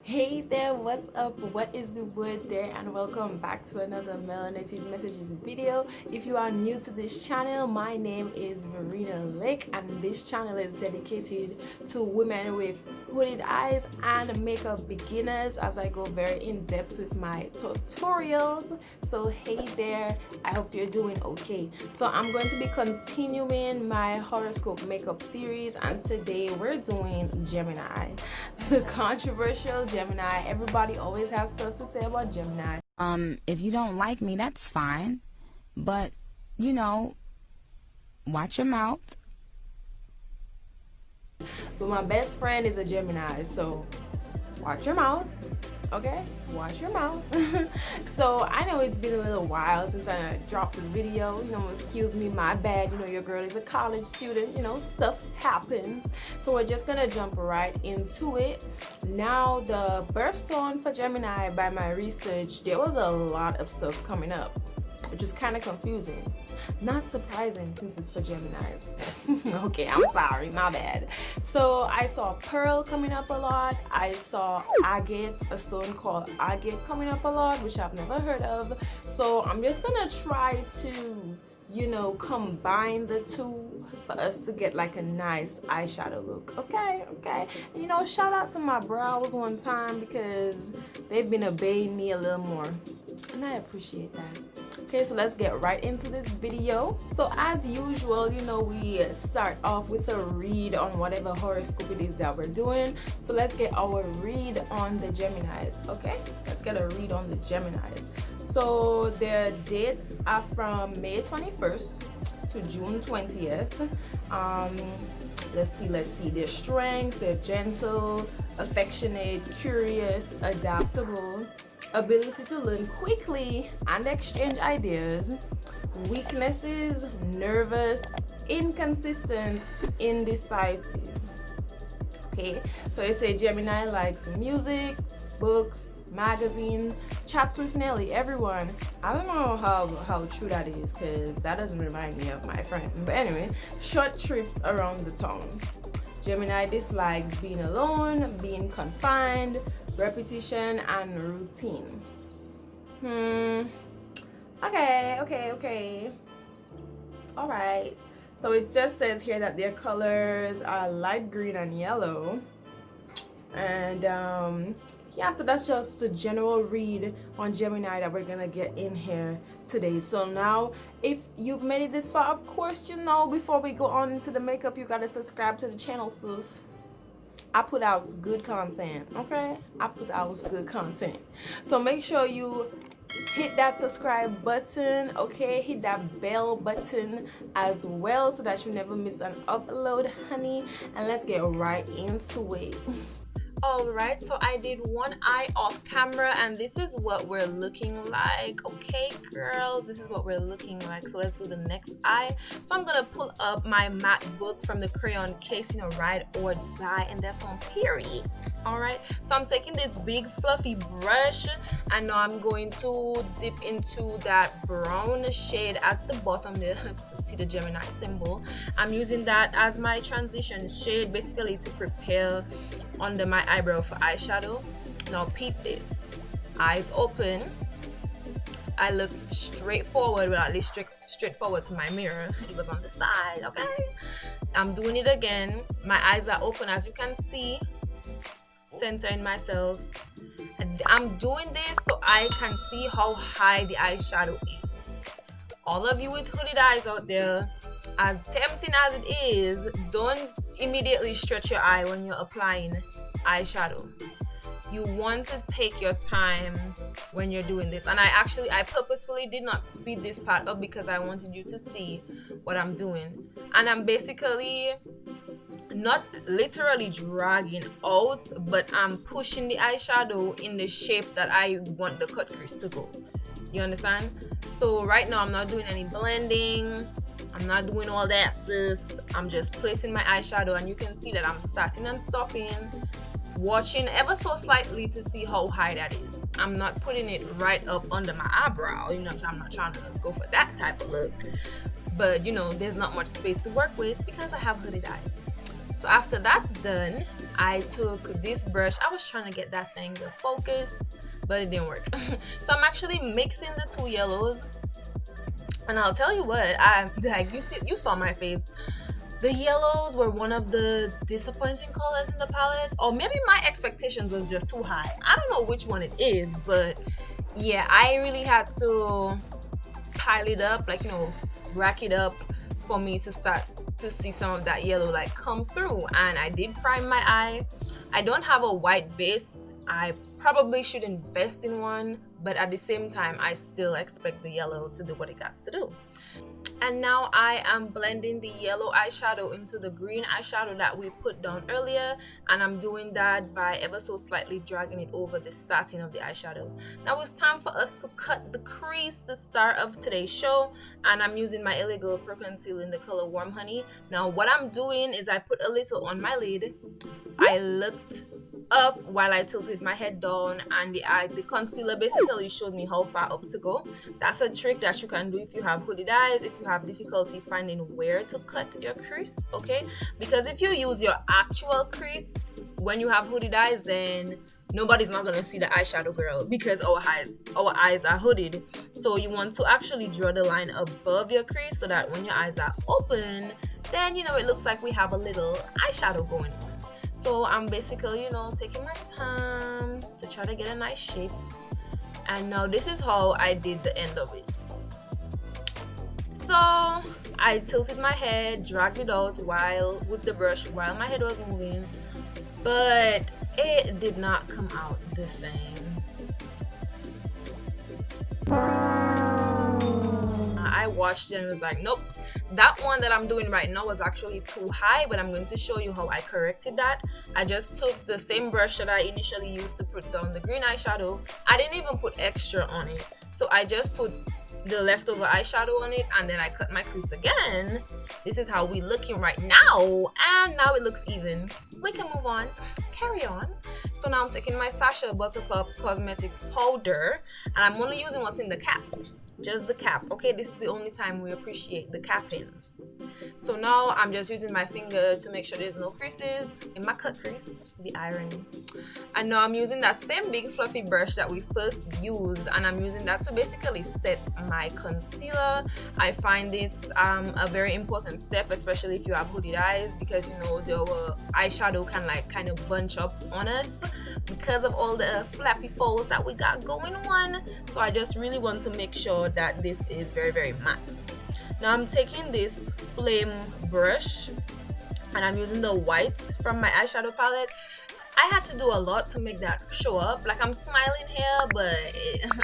Hey there, what's up? What is the word there? And welcome back to another Melanated Messages video. If you are new to this channel, my name is Verena Lake, and this channel is dedicated to women with hooded eyes and makeup beginners as I go very in depth with my tutorials. So hey there, I hope you're doing okay. So I'm going to be continuing my horoscope makeup series, and today we're doing Gemini, the controversial Gemini. Everybody always has stuff to say about Gemini. If you don't like me, that's fine, but you know, watch your mouth. But my best friend is a Gemini, so watch your mouth, okay? Watch your mouth. So I know it's been a little while since I dropped the video, excuse me, my bad. Your girl is a college student, stuff happens. So we're just gonna jump right into it. Now, the birthstone for Gemini, by my research, there was a lot of stuff coming up, which is kind of confusing. Not surprising since it's for Geminis. Okay, I'm sorry, my bad. So I saw pearl coming up a lot. I saw agate, a stone called agate, coming up a lot, which I've never heard of. So I'm just gonna try to combine the two for us to get like a nice eyeshadow look. Okay. Shout out to my brows one time because they've been obeying me a little more, and I appreciate that. Okay, so let's get right into this video. So as usual, we start off with a read on whatever horoscope it is that we're doing. So let's get our read on the Geminis. Okay, let's get a read on the Geminis. So their dates are from May 21st to June 20th. Let's see. Their strengths: they're gentle, affectionate, curious, adaptable, ability to learn quickly and exchange ideas. Weaknesses: nervous, inconsistent, indecisive. Okay, so they say Gemini likes music, books, magazine, chats with nearly everyone. I don't know how true that is, because that doesn't remind me of my friend. But anyway, short trips around the town. Gemini dislikes being alone, being confined, repetition, and routine. Okay. All right. So it just says here that their colors are light green and yellow. And yeah, so that's just the general read on Gemini that we're gonna get in here today. So now, if you've made it this far, of course, before we go on into the makeup, you gotta subscribe to the channel, sis. I put out good content, okay? I put out good content. So make sure you hit that subscribe button, okay? Hit that bell button as well so that you never miss an upload, honey. And let's get right into it. Alright, so I did one eye off camera, and this is what we're looking like. Okay, girls, this is what we're looking like. So let's do the next eye. So I'm gonna pull up my matte book from the Crayon Case, Ride or Die, and that's on period. Alright, so I'm taking this big fluffy brush, and now I'm going to dip into that brown shade at the bottom there. See the Gemini symbol. I'm using that as my transition shade, basically to prepare under my eyebrow for eyeshadow. Now peep this. Eyes open. I looked straight forward, well, at least straight forward to my mirror. It was on the side, okay? I'm doing it again. My eyes are open, as you can see. Centering myself. And I'm doing this so I can see how high the eyeshadow is. All of you with hooded eyes out there, as tempting as it is, don't immediately stretch your eye when you're applying eyeshadow. You want to take your time when you're doing this. And I purposefully did not speed this part up because I wanted you to see what I'm doing. And I'm basically not literally dragging out, but I'm pushing the eyeshadow in the shape that I want the cut crease to go. You understand? So right now I'm not doing any blending. I'm not doing all that, sis. I'm just placing my eyeshadow, and you can see that I'm starting and stopping, watching ever so slightly to see how high that is. I'm not putting it right up under my eyebrow. I'm not trying to go for that type of look. But there's not much space to work with because I have hooded eyes. So after that's done, I took this brush. I was trying to get that thing to focus, but it didn't work. So I'm actually mixing the two yellows, and I'll tell you what, I like, you saw my face. The yellows were one of the disappointing colors in the palette, or maybe my expectations was just too high. I don't know which one it is, but yeah, I really had to pile it up, like, you know, rack it up for me to start to see some of that yellow like come through. And I did prime my eye. I don't have a white base. I probably should invest in one, but at the same time, I still expect the yellow to do what it got to do. And now I am blending the yellow eyeshadow into the green eyeshadow that we put down earlier, and I'm doing that by ever so slightly dragging it over the starting of the eyeshadow. Now it's time for us to cut the crease, the star of today's show, and I'm using my LA Girl Pro Concealer in the color Warm Honey. Now what I'm doing is I put a little on my lid. I looked up while I tilted my head down, and the concealer basically showed me how far up to go. That's a trick that you can do if you have hooded eyes, if you have difficulty finding where to cut your crease, okay? Because if you use your actual crease when you have hooded eyes, then nobody's not gonna see the eyeshadow girl, because our eyes are hooded. So you want to actually draw the line above your crease so that when your eyes are open, then you know it looks like we have a little eyeshadow going on. So I'm basically, you know, taking my time to try to get a nice shape. And now this is how I did the end of it. So I tilted my head, dragged it out with the brush while my head was moving, but it did not come out the same. I watched it and was like, nope, that one that I'm doing right now was actually too high, but I'm going to show you how I corrected that. I just took the same brush that I initially used to put down the green eyeshadow. I didn't even put extra on it. So I just put the leftover eyeshadow on it, and then I cut my crease again. This is how we looking right now, and now it looks even. We can move on, carry on. So now I'm taking my Sacha Buttercup Cosmetics powder, and I'm only using what's in the cap. Just the cap, okay? This is the only time we appreciate the capping. So now I'm just using my finger to make sure there's no creases in my cut crease, the irony. And now I'm using that same big fluffy brush that we first used, and I'm using that to basically set my concealer. I find this a very important step, especially if you have hooded eyes, because you know the eyeshadow can like kind of bunch up on us because of all the flappy folds that we got going on. So I just really want to make sure that this is very, very matte. Now I'm taking this flame brush and I'm using the white from my eyeshadow palette. I had to do a lot to make that show up. Like, I'm smiling here, but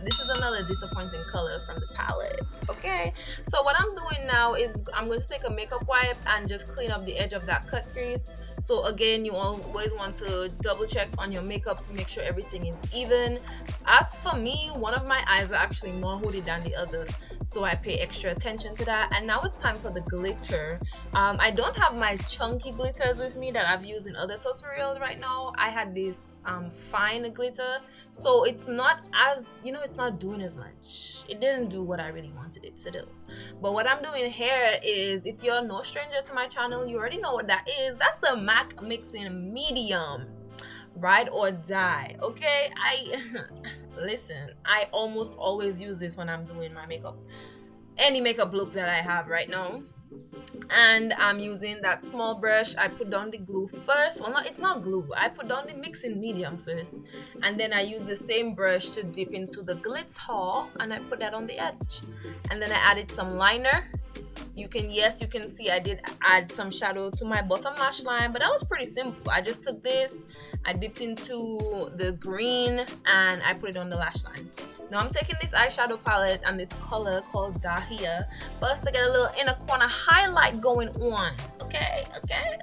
this is another disappointing color from the palette, okay? So what I'm doing now is I'm going to take a makeup wipe and just clean up the edge of that cut crease. So again, you always want to double check on your makeup to make sure everything is even. As for me, one of my eyes are actually more hooded than the other, so I pay extra attention to that. And now it's time for the glitter. I don't have my chunky glitters with me that I've used in other tutorials right now. I had this fine glitter, so it's not as, you know, it's not doing as much. It didn't do what I really wanted it to do. But what I'm doing here is, if you're no stranger to my channel, you already know what that is. That's the MAC Mixing Medium Ride or Die, okay? Listen, I almost always use this when I'm doing my makeup, any makeup look that I have right now. And I'm using that small brush. I put down the glue first. Well, no, it's not glue. I put down the mixing medium first, and then I use the same brush to dip into the glitter, and I put that on the edge. And then I added some liner. You can see I did add some shadow to my bottom lash line, but that was pretty simple. I just took this, I dipped into the green, and I put it on the lash line. Now I'm taking this eyeshadow palette and this color called Dahlia for us to get a little inner corner highlight going on. Okay,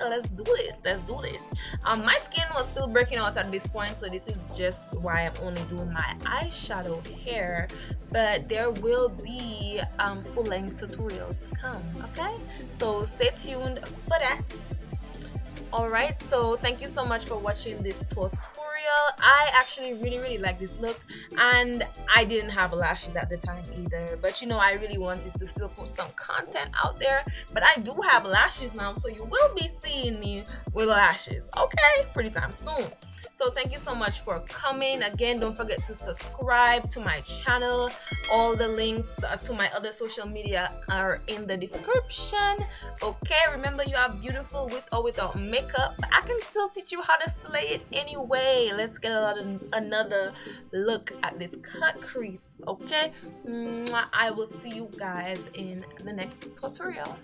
let's do this. My skin was still breaking out at this point, so this is just why I'm only doing my eyeshadow here, but there will be full-length tutorials to come, okay? So stay tuned for that. Alright, so thank you so much for watching this tutorial. I actually really like this look, and I didn't have lashes at the time either, but you know, I really wanted to still put some content out there. But I do have lashes now, so you will be seeing me with lashes, okay, pretty time soon. So thank you so much for coming. Again, don't forget to subscribe to my channel. All the links to my other social media are in the description. Okay, remember, you are beautiful with or without makeup, but I can still teach you how to slay it anyway. Let's get another look at this cut crease. Okay, I will see you guys in the next tutorial.